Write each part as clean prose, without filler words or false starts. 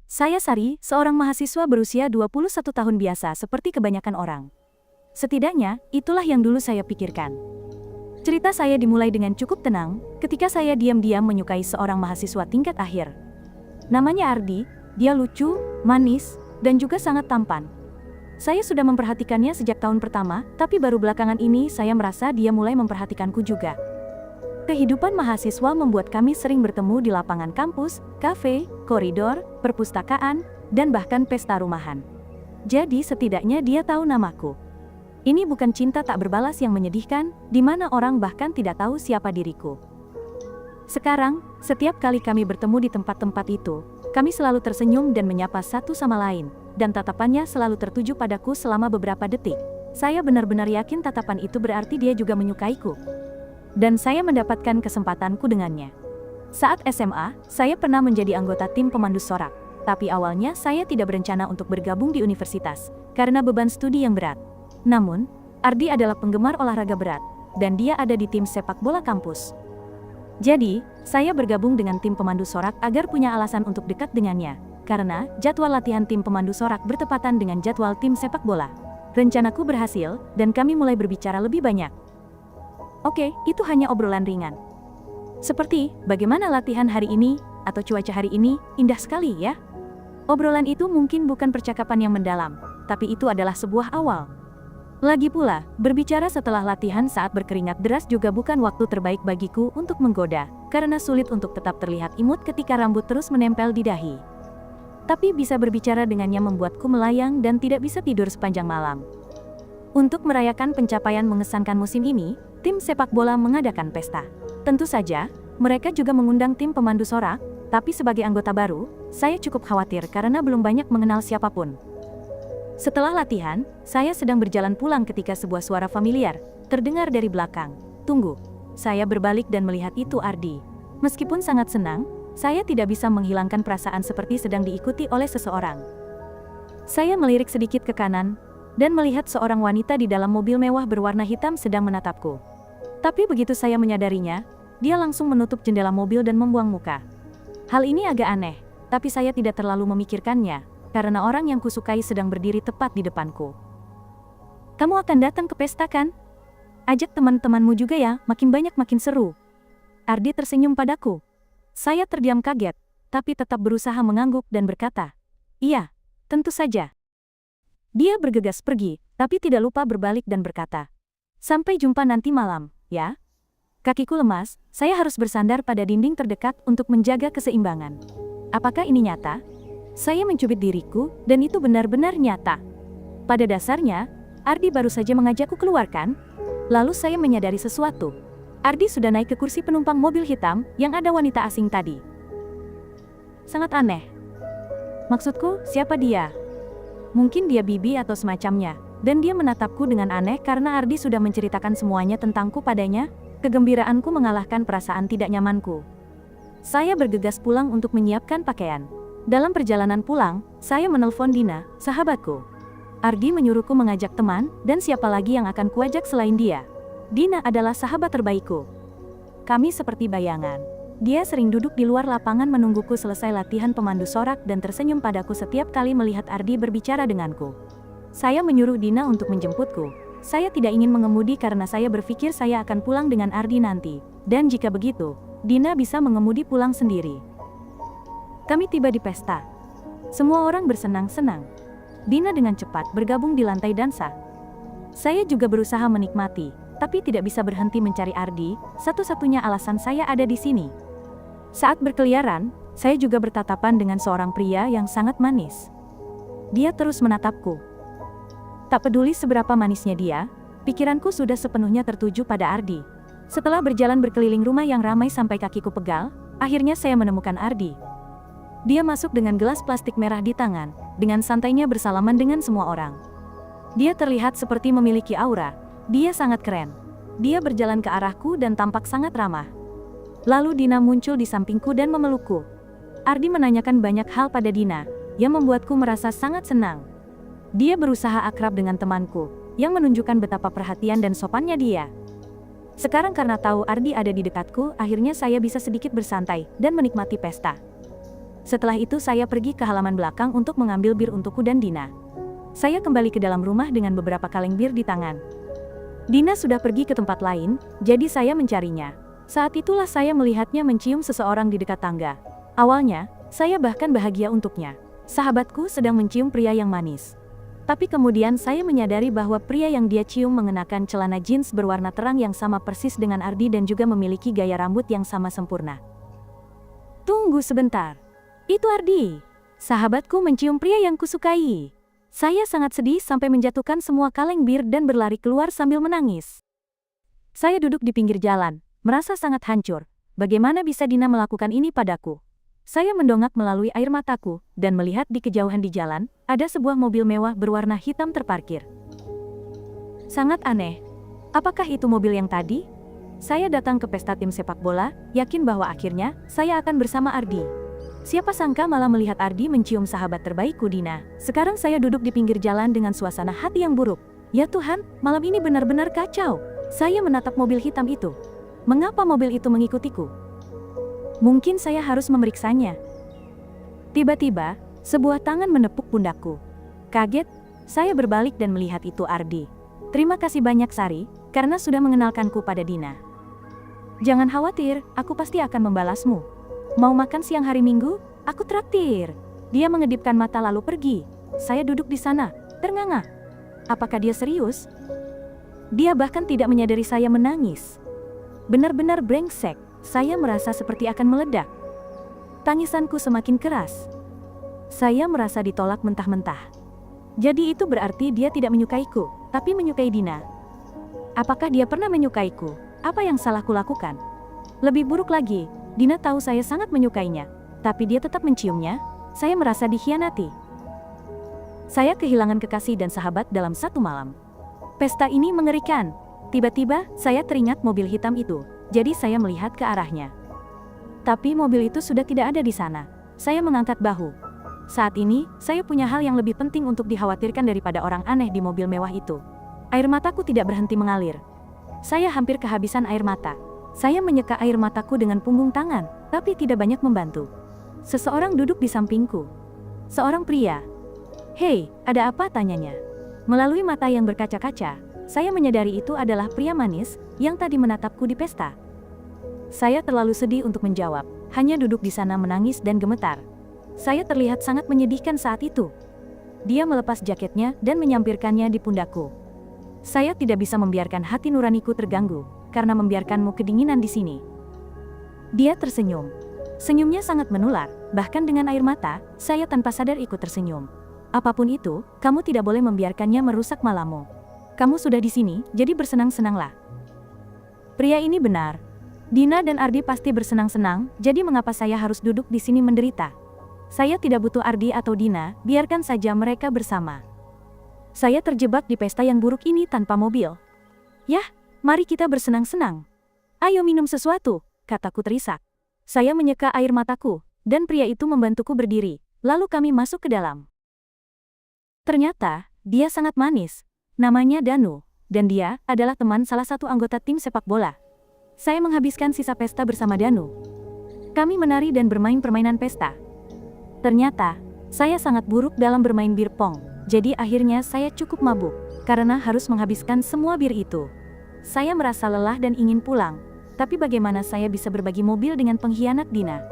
Saya Sari, seorang mahasiswa berusia 21 tahun biasa seperti kebanyakan orang. Setidaknya, itulah yang dulu saya pikirkan. Cerita saya dimulai dengan cukup tenang, ketika saya diam-diam menyukai seorang mahasiswa tingkat akhir. Namanya Ardi, dia lucu, manis, dan juga sangat tampan. Saya sudah memperhatikannya sejak tahun pertama, tapi baru belakangan ini saya merasa dia mulai memperhatikanku juga. Kehidupan mahasiswa membuat kami sering bertemu di lapangan kampus, kafe, koridor, perpustakaan, dan bahkan pesta rumahan. Jadi setidaknya dia tahu namaku. Ini bukan cinta tak berbalas yang menyedihkan, di mana orang bahkan tidak tahu siapa diriku. Sekarang, setiap kali kami bertemu di tempat-tempat itu, kami selalu tersenyum dan menyapa satu sama lain, dan tatapannya selalu tertuju padaku selama beberapa detik. Saya benar-benar yakin tatapan itu berarti dia juga menyukaiku. Dan saya mendapatkan kesempatanku dengannya. Saat SMA, saya pernah menjadi anggota tim pemandu sorak, tapi awalnya saya tidak berencana untuk bergabung di universitas, karena beban studi yang berat. Namun, Ardi adalah penggemar olahraga berat, dan dia ada di tim sepak bola kampus. Jadi, saya bergabung dengan tim pemandu sorak agar punya alasan untuk dekat dengannya, karena jadwal latihan tim pemandu sorak bertepatan dengan jadwal tim sepak bola. Rencanaku berhasil, dan kami mulai berbicara lebih banyak. Oke, itu hanya obrolan ringan. Seperti, bagaimana latihan hari ini, atau cuaca hari ini, indah sekali ya. Obrolan itu mungkin bukan percakapan yang mendalam, tapi itu adalah sebuah awal. Lagi pula, berbicara setelah latihan saat berkeringat deras juga bukan waktu terbaik bagiku untuk menggoda, karena sulit untuk tetap terlihat imut ketika rambut terus menempel di dahi. Tapi bisa berbicara dengannya membuatku melayang dan tidak bisa tidur sepanjang malam. Untuk merayakan pencapaian mengesankan musim ini, tim sepak bola mengadakan pesta. Tentu saja, mereka juga mengundang tim pemandu sorak, tapi sebagai anggota baru, saya cukup khawatir karena belum banyak mengenal siapapun. Setelah latihan, saya sedang berjalan pulang ketika sebuah suara familiar terdengar dari belakang. Tunggu, saya berbalik dan melihat itu Ardi. Meskipun sangat senang, saya tidak bisa menghilangkan perasaan seperti sedang diikuti oleh seseorang. Saya melirik sedikit ke kanan, dan melihat seorang wanita di dalam mobil mewah berwarna hitam sedang menatapku. Tapi begitu saya menyadarinya, dia langsung menutup jendela mobil dan membuang muka. Hal ini agak aneh, tapi saya tidak terlalu memikirkannya, karena orang yang kusukai sedang berdiri tepat di depanku. Kamu akan datang ke pesta kan? Ajak teman-temanmu juga ya, makin banyak makin seru. Ardi tersenyum padaku. Saya terdiam kaget, tapi tetap berusaha mengangguk dan berkata, iya, tentu saja. Dia bergegas pergi, tapi tidak lupa berbalik dan berkata, sampai jumpa nanti malam, ya. Kakiku lemas, saya harus bersandar pada dinding terdekat untuk menjaga keseimbangan. Apakah ini nyata? Saya mencubit diriku, dan itu benar-benar nyata. Pada dasarnya, Ardi baru saja mengajakku keluar kan? Lalu saya menyadari sesuatu. Ardi sudah naik ke kursi penumpang mobil hitam yang ada wanita asing tadi. Sangat aneh. Maksudku, siapa dia? Mungkin dia bibi atau semacamnya, dan dia menatapku dengan aneh karena Ardi sudah menceritakan semuanya tentangku padanya. Kegembiraanku mengalahkan perasaan tidak nyamanku. Saya bergegas pulang untuk menyiapkan pakaian. Dalam perjalanan pulang, saya menelpon Dina, sahabatku. Ardi menyuruhku mengajak teman, dan siapa lagi yang akan kuajak selain dia. Dina adalah sahabat terbaikku. Kami seperti bayangan. Dia sering duduk di luar lapangan menungguku selesai latihan pemandu sorak dan tersenyum padaku setiap kali melihat Ardi berbicara denganku. Saya menyuruh Dina untuk menjemputku. Saya tidak ingin mengemudi karena saya berpikir saya akan pulang dengan Ardi nanti. Dan jika begitu, Dina bisa mengemudi pulang sendiri. Kami tiba di pesta. Semua orang bersenang-senang. Dina dengan cepat bergabung di lantai dansa. Saya juga berusaha menikmati, tapi tidak bisa berhenti mencari Ardi, satu-satunya alasan saya ada di sini. Saat berkeliaran, saya juga bertatapan dengan seorang pria yang sangat manis. Dia terus menatapku. Tak peduli seberapa manisnya dia, pikiranku sudah sepenuhnya tertuju pada Ardi. Setelah berjalan berkeliling rumah yang ramai sampai kakiku pegal, akhirnya saya menemukan Ardi. Dia masuk dengan gelas plastik merah di tangan, dengan santainya bersalaman dengan semua orang. Dia terlihat seperti memiliki aura, dia sangat keren. Dia berjalan ke arahku dan tampak sangat ramah. Lalu Dina muncul di sampingku dan memelukku. Ardi menanyakan banyak hal pada Dina, yang membuatku merasa sangat senang. Dia berusaha akrab dengan temanku, yang menunjukkan betapa perhatian dan sopannya dia. Sekarang karena tahu Ardi ada di dekatku, akhirnya saya bisa sedikit bersantai dan menikmati pesta. Setelah itu saya pergi ke halaman belakang untuk mengambil bir untukku dan Dina. Saya kembali ke dalam rumah dengan beberapa kaleng bir di tangan. Dina sudah pergi ke tempat lain, jadi saya mencarinya. Saat itulah saya melihatnya mencium seseorang di dekat tangga. Awalnya, saya bahkan bahagia untuknya. Sahabatku sedang mencium pria yang manis. Tapi kemudian saya menyadari bahwa pria yang dia cium mengenakan celana jeans berwarna terang yang sama persis dengan Ardi dan juga memiliki gaya rambut yang sama sempurna. Tunggu sebentar. Itu Ardi. Sahabatku mencium pria yang kusukai. Saya sangat sedih sampai menjatuhkan semua kaleng bir dan berlari keluar sambil menangis. Saya duduk di pinggir jalan, merasa sangat hancur. Bagaimana bisa Dina melakukan ini padaku? Saya mendongak melalui air mataku, dan melihat di kejauhan di jalan, ada sebuah mobil mewah berwarna hitam terparkir. Sangat aneh. Apakah itu mobil yang tadi? Saya datang ke pesta tim sepak bola, yakin bahwa akhirnya, saya akan bersama Ardi. Siapa sangka malah melihat Ardi mencium sahabat terbaikku Dina. Sekarang saya duduk di pinggir jalan dengan suasana hati yang buruk. Ya Tuhan, malam ini benar-benar kacau. Saya menatap mobil hitam itu. Mengapa mobil itu mengikutiku? Mungkin saya harus memeriksanya. Tiba-tiba, sebuah tangan menepuk pundakku. Kaget, saya berbalik dan melihat itu Ardi. Terima kasih banyak Sari, karena sudah mengenalkanku pada Dina. Jangan khawatir, aku pasti akan membalasmu. Mau makan siang hari Minggu? Aku traktir. Dia mengedipkan mata lalu pergi. Saya duduk di sana, ternganga. Apakah dia serius? Dia bahkan tidak menyadari saya menangis. Benar-benar brengsek. Saya merasa seperti akan meledak. Tangisanku semakin keras. Saya merasa ditolak mentah-mentah. Jadi itu berarti dia tidak menyukaiku, tapi menyukai Dina. Apakah dia pernah menyukaiku? Apa yang salah kulakukan? Lebih buruk lagi, Dina tahu saya sangat menyukainya, tapi dia tetap menciumnya. Saya merasa dikhianati. Saya kehilangan kekasih dan sahabat dalam satu malam. Pesta ini mengerikan. Tiba-tiba, saya teringat mobil hitam itu. Jadi saya melihat ke arahnya. Tapi mobil itu sudah tidak ada di sana. Saya mengangkat bahu. Saat ini, saya punya hal yang lebih penting untuk dikhawatirkan daripada orang aneh di mobil mewah itu. Air mataku tidak berhenti mengalir. Saya hampir kehabisan air mata. Saya menyeka air mataku dengan punggung tangan, tapi tidak banyak membantu. Seseorang duduk di sampingku. Seorang pria. Hei, ada apa? Tanyanya. Melalui mata yang berkaca-kaca, saya menyadari itu adalah pria manis yang tadi menatapku di pesta. Saya terlalu sedih untuk menjawab, hanya duduk di sana menangis dan gemetar. Saya terlihat sangat menyedihkan saat itu. Dia melepas jaketnya dan menyampirkannya di pundakku. Saya tidak bisa membiarkan hati nuraniku terganggu, karena membiarkanmu kedinginan di sini. Dia tersenyum. Senyumnya sangat menular, bahkan dengan air mata, saya tanpa sadar ikut tersenyum. Apapun itu, kamu tidak boleh membiarkannya merusak malammu. Kamu sudah di sini, jadi bersenang-senanglah. Pria ini benar. Dina dan Ardi pasti bersenang-senang, jadi mengapa saya harus duduk di sini menderita? Saya tidak butuh Ardi atau Dina, biarkan saja mereka bersama. Saya terjebak di pesta yang buruk ini tanpa mobil. Yah, mari kita bersenang-senang. Ayo minum sesuatu, kataku terisak. Saya menyeka air mataku, dan pria itu membantuku berdiri, lalu kami masuk ke dalam. Ternyata, dia sangat manis. Namanya Danu, dan dia adalah teman salah satu anggota tim sepak bola. Saya menghabiskan sisa pesta bersama Danu. Kami menari dan bermain permainan pesta. Ternyata, saya sangat buruk dalam bermain bir pong, jadi akhirnya saya cukup mabuk, karena harus menghabiskan semua bir itu. Saya merasa lelah dan ingin pulang, tapi bagaimana saya bisa berbagi mobil dengan pengkhianat Dina?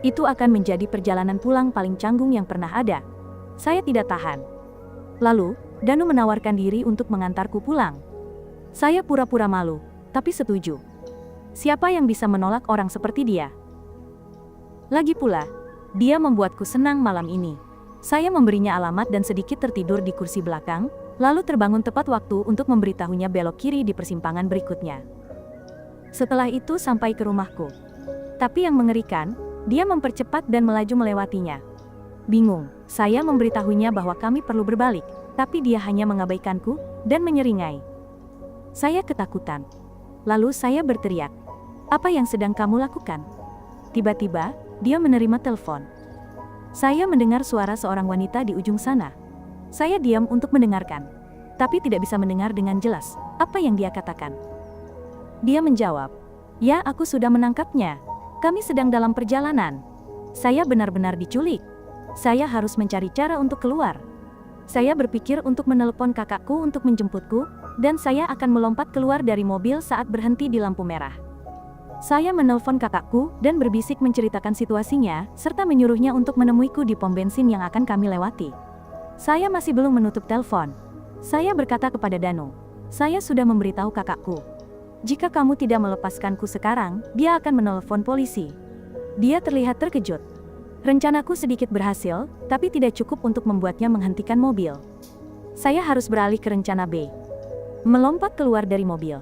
Itu akan menjadi perjalanan pulang paling canggung yang pernah ada. Saya tidak tahan. Lalu, Danu menawarkan diri untuk mengantarku pulang. Saya pura-pura malu, tapi setuju. Siapa yang bisa menolak orang seperti dia? Lagi pula, dia membuatku senang malam ini. Saya memberinya alamat dan sedikit tertidur di kursi belakang, lalu terbangun tepat waktu untuk memberitahunya belok kiri di persimpangan berikutnya. Setelah itu sampai ke rumahku. Tapi yang mengerikan, dia mempercepat dan melaju melewatinya. Bingung, saya memberitahunya bahwa kami perlu berbalik, tapi dia hanya mengabaikanku dan menyeringai. Saya ketakutan. Lalu saya berteriak, "Apa yang sedang kamu lakukan?" Tiba-tiba, dia menerima telepon. Saya mendengar suara seorang wanita di ujung sana. Saya diam untuk mendengarkan, tapi tidak bisa mendengar dengan jelas apa yang dia katakan. Dia menjawab, "Ya, aku sudah menangkapnya. Kami sedang dalam perjalanan." Saya benar-benar diculik. Saya harus mencari cara untuk keluar. Saya berpikir untuk menelepon kakakku untuk menjemputku, dan saya akan melompat keluar dari mobil saat berhenti di lampu merah. Saya menelpon kakakku dan berbisik menceritakan situasinya, serta menyuruhnya untuk menemuiku di pom bensin yang akan kami lewati. Saya masih belum menutup telepon. Saya berkata kepada Danu, "Saya sudah memberitahu kakakku. Jika kamu tidak melepaskanku sekarang, dia akan menelpon polisi." Dia terlihat terkejut. Rencanaku sedikit berhasil, tapi tidak cukup untuk membuatnya menghentikan mobil. Saya harus beralih ke rencana B. Melompat keluar dari mobil.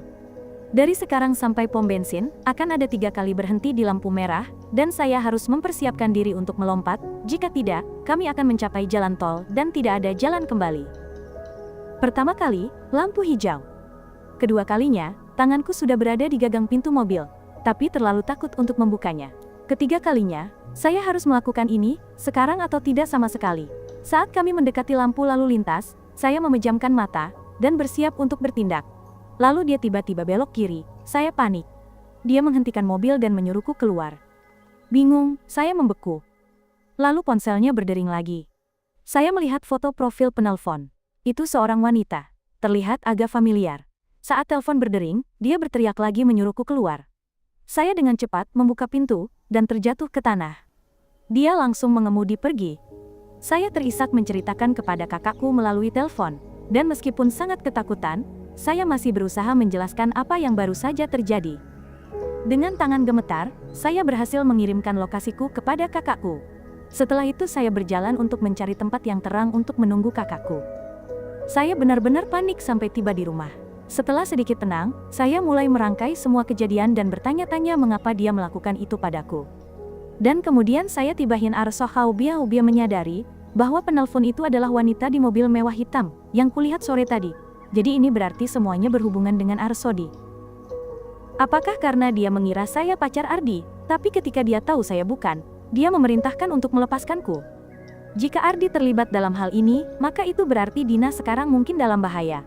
Dari sekarang sampai pom bensin, akan ada 3 kali berhenti di lampu merah, dan saya harus mempersiapkan diri untuk melompat. Jika tidak, kami akan mencapai jalan tol dan tidak ada jalan kembali. Pertama kali, lampu hijau. Kedua kalinya, tanganku sudah berada di gagang pintu mobil, tapi terlalu takut untuk membukanya. Ketiga kalinya, saya harus melakukan ini, sekarang atau tidak sama sekali. Saat kami mendekati lampu lalu lintas, saya memejamkan mata, dan bersiap untuk bertindak. Lalu dia tiba-tiba belok kiri, saya panik. Dia menghentikan mobil dan menyuruhku keluar. Bingung, saya membeku. Lalu ponselnya berdering lagi. Saya melihat foto profil penelpon. Itu seorang wanita. Terlihat agak familiar. Saat telepon berdering, dia berteriak lagi menyuruhku keluar. Saya dengan cepat membuka pintu, dan terjatuh ke tanah. Dia langsung mengemudi pergi. Saya terisak menceritakan kepada kakakku melalui telepon, dan meskipun sangat ketakutan, saya masih berusaha menjelaskan apa yang baru saja terjadi. Dengan tangan gemetar, saya berhasil mengirimkan lokasiku kepada kakakku. Setelah itu saya berjalan untuk mencari tempat yang terang untuk menunggu kakakku. Saya benar-benar panik sampai tiba di rumah. Setelah sedikit tenang, saya mulai merangkai semua kejadian dan bertanya-tanya mengapa dia melakukan itu padaku. Dan kemudian saya tibahin Arso Haubia menyadari bahwa penelpon itu adalah wanita di mobil mewah hitam yang kulihat sore tadi. Jadi ini berarti semuanya berhubungan dengan Arsodi. Apakah karena dia mengira saya pacar Ardi, tapi ketika dia tahu saya bukan, dia memerintahkan untuk melepaskanku? Jika Ardi terlibat dalam hal ini, maka itu berarti Dina sekarang mungkin dalam bahaya.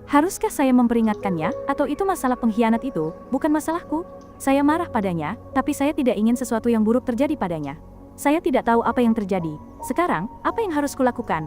Haruskah saya memperingatkannya, atau itu masalah pengkhianat itu, bukan masalahku? Saya marah padanya, tapi saya tidak ingin sesuatu yang buruk terjadi padanya. Saya tidak tahu apa yang terjadi. Sekarang, apa yang harus kulakukan?